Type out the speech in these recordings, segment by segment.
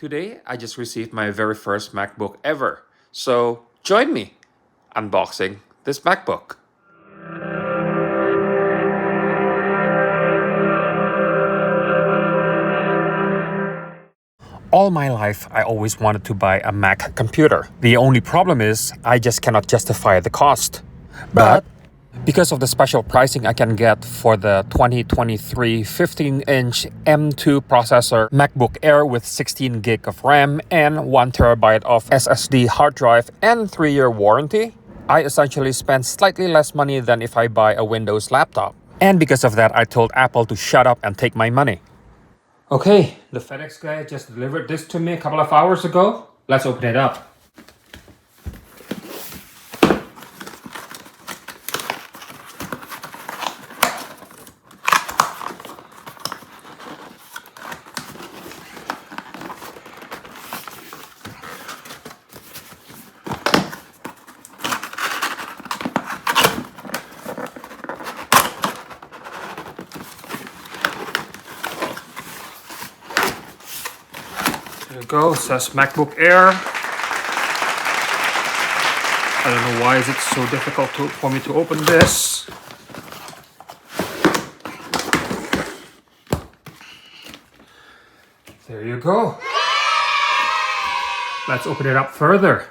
Today, I just received my very first MacBook ever. So, join me unboxing this MacBook. All my life, I always wanted to buy a Mac computer. The only problem is I just cannot justify the cost. But because of the special pricing I can get for the 2023 15-inch M2 processor MacBook Air with 16 gig of RAM and 1 terabyte of SSD hard drive and 3-year warranty, I essentially spend slightly less money than if I buy a Windows laptop. And because of that, I told Apple to shut up and take my money. Okay, the FedEx guy just delivered this to me a couple of hours ago. Let's open it up. There you go, it says MacBook Air. I don't know why is it so difficult for me to open this. There you go. Let's open it up further.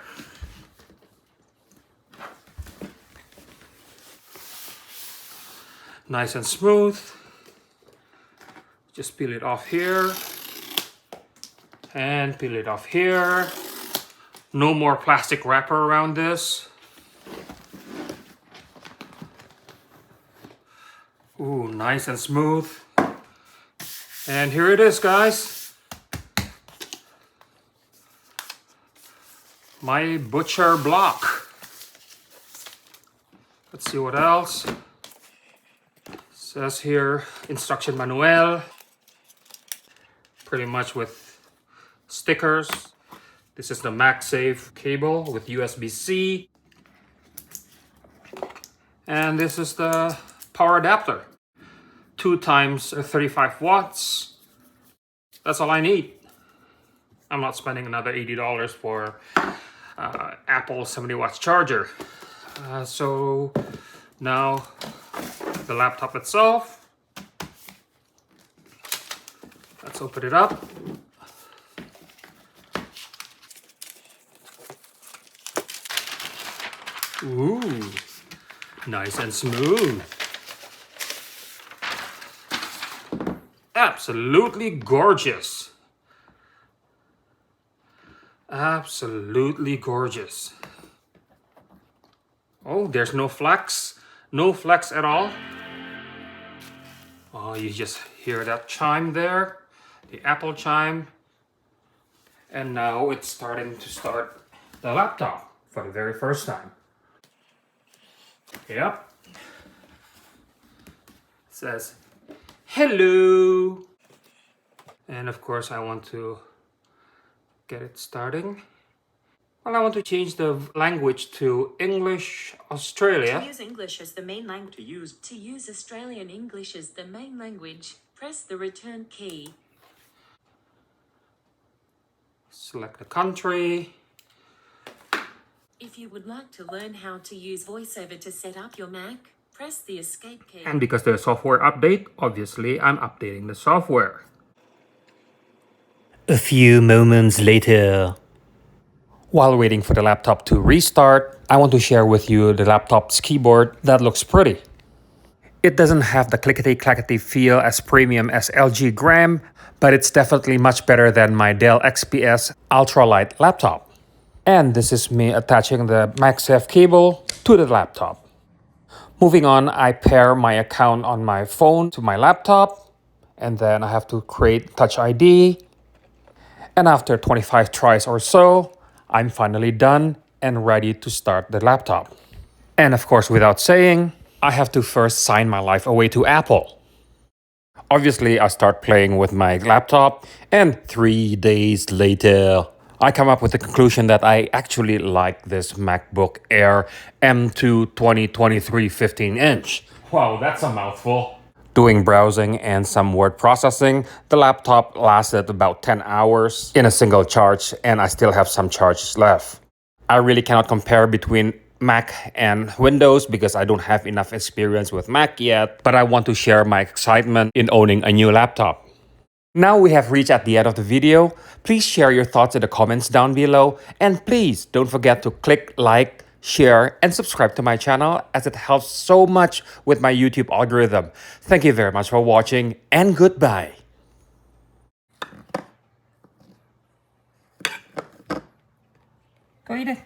Nice and smooth. Just peel it off here. And peel it off here. No more plastic wrapper around this. Ooh, nice and smooth. And here it is, guys. My butcher block. Let's see what else. It says here, instruction manual. Pretty much with stickers. This is the MagSafe cable with USB-C. And this is the power adapter. 2 times 35 watts. That's all I need. I'm not spending another $80 for Apple 70 watts charger. So now the laptop itself. Let's open it up. Ooh, nice and smooth. Absolutely gorgeous. Absolutely gorgeous. Oh, there's no flex. No flex at all. Oh, you just hear that chime there. The Apple chime. And now it's starting to start the laptop for the very first time. Yep. It says, hello. And of course I want to get it starting. Well, I want to change the language to English Australia. To use English as the main language. To use Australian English as the main language, press the return key. Select the country. If you would like to learn how to use VoiceOver to set up your Mac, press the escape key. And because there's a software update, obviously I'm updating the software. A few moments later. While waiting for the laptop to restart, I want to share with you the laptop's keyboard that looks pretty. It doesn't have the clickety-clackety feel as premium as LG Gram, but it's definitely much better than my Dell XPS ultralight laptop. And this is me attaching the MagSafe cable to the laptop. Moving on, I pair my account on my phone to my laptop, and then I have to create Touch ID. And after 25 tries or so, I'm finally done and ready to start the laptop. And of course, without saying, I have to first sign my life away to Apple. Obviously, I start playing with my laptop, and 3 days later, I come up with the conclusion that I actually like this MacBook Air M2 2023 15-inch. Wow, that's a mouthful. Doing browsing and some word processing, the laptop lasted about 10 hours in a single charge, and I still have some charges left. I really cannot compare between Mac and Windows because I don't have enough experience with Mac yet, but I want to share my excitement in owning a new laptop. Now we have reached at the end of the video. Please share your thoughts in the comments down below, and please don't forget to click like, share, and subscribe to my channel as it helps so much with my YouTube algorithm. Thank you very much for watching, and goodbye. Go eat it.